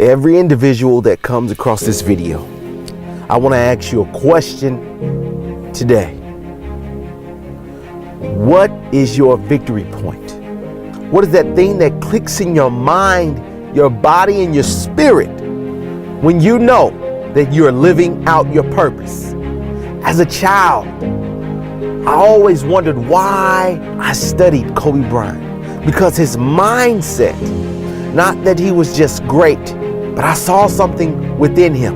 Every individual that comes across this video, I want to ask you a question today. What is your victory point? What is that thing that clicks in your mind, your body, and your spirit when you know that you're living out your purpose? As a child, I always wondered why I studied Kobe Bryant, because his mindset, not that he was just great, but I saw something within him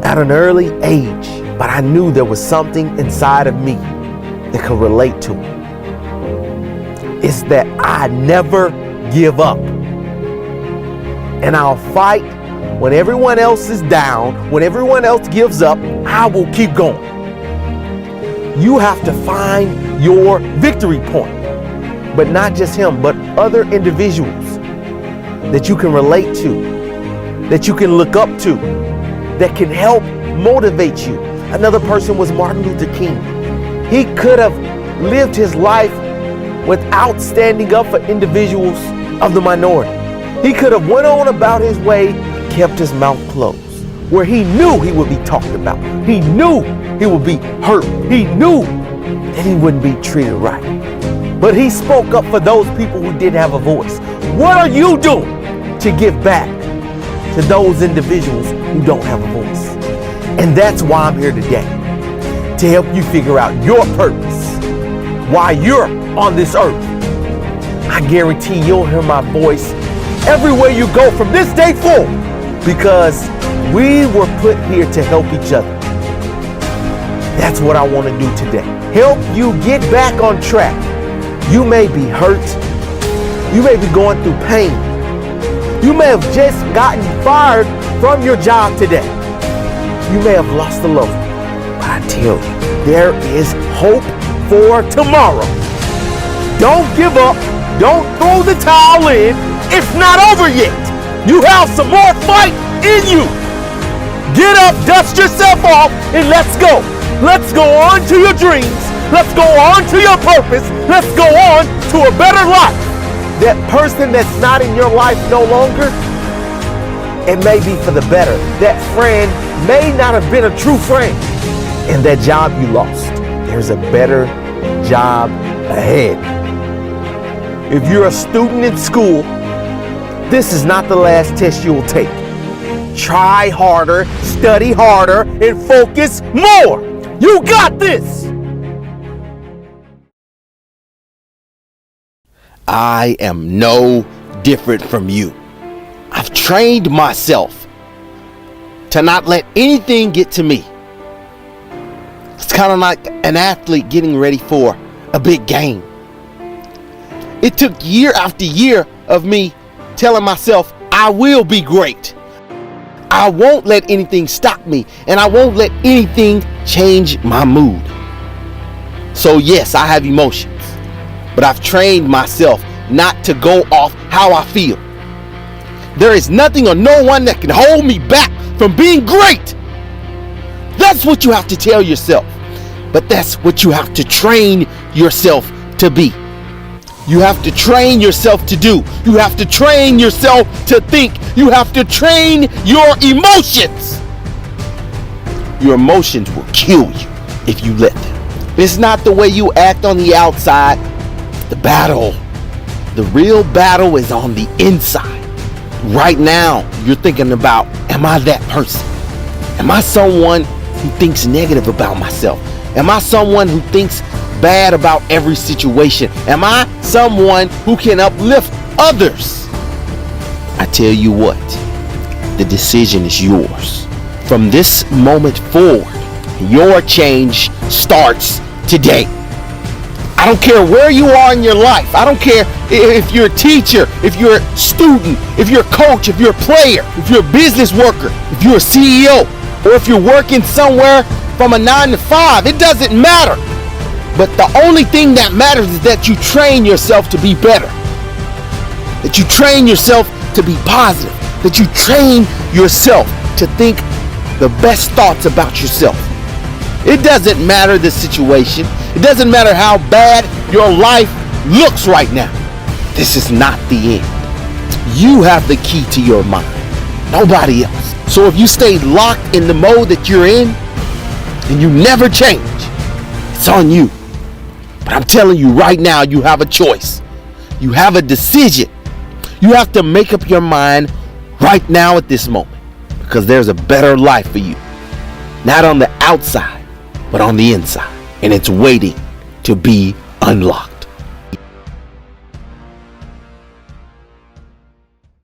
at an early age, but I knew there was something inside of me that could relate to him. It's that I never give up. And I'll fight when everyone else is down, when everyone else gives up, I will keep going. You have to find your victory point, but not just him, but other individuals that you can relate to, that you can look up to, that can help motivate you. Another person was Martin Luther King. He could have lived his life without standing up for individuals of the minority. He could have went on about his way, kept his mouth closed, where he knew he would be talked about. He knew he would be hurt. He knew that he wouldn't be treated right. But he spoke up for those people who didn't have a voice. What are you doing to give back to those individuals who don't have a voice? And that's why I'm here today, to help you figure out your purpose, why you're on this earth. I guarantee you'll hear my voice everywhere you go from this day forward, because we were put here to help each other. That's what I want to do today. Help you get back on track. You may be hurt. You may be going through pain. You may have just gotten fired from your job today. You may have lost a loved one. But I tell you, there is hope for tomorrow. Don't give up. Don't throw the towel in. It's not over yet. You have some more fight in you. Get up, dust yourself off, and let's go. Let's go on to your dreams. Let's go on to your purpose. Let's go on to a better life. That person that's not in your life no longer, it may be for the better. That friend may not have been a true friend. And that job you lost, there's a better job ahead. If you're a student in school, this is not the last test you will take. Try harder, study harder, and focus more. You got this. I am no different from you. I've trained myself to not let anything get to me. It's kind of like an athlete getting ready for a big game. It took year after year of me telling myself, I will be great. I won't let anything stop me, and I won't let anything change my mood. So yes, I have emotions, but I've trained myself not to go off how I feel. There is nothing or no one that can hold me back from being great. That's what you have to tell yourself, but that's what you have to train yourself to be. You have to train yourself to do. You have to train yourself to think. You have to train your emotions. Your emotions will kill you if you let them. It's not the way you act on the outside. The battle, the real battle is on the inside. Right now, you're thinking about, am I that person? Am I someone who thinks negative about myself? Am I someone who thinks bad about every situation? Am I someone who can uplift others? I tell you what, the decision is yours. From this moment forward, your change starts today. I don't care where you are in your life. I don't care if you're a teacher, if you're a student, if you're a coach, if you're a player, if you're a business worker, if you're a CEO, or if you're working somewhere from a 9 to 5. It doesn't matter. But the only thing that matters is that you train yourself to be better. That you train yourself to be positive. That you train yourself to think the best thoughts about yourself. It doesn't matter the situation. It doesn't matter how bad your life looks right now. This is not the end. You have the key to your mind, nobody else. So if you stay locked in the mode that you're in and you never change, it's on you. But I'm telling you right now, you have a choice. You have a decision. You have to make up your mind right now at this moment, because there's a better life for you. Not on the outside, but on the inside. And it's waiting to be unlocked.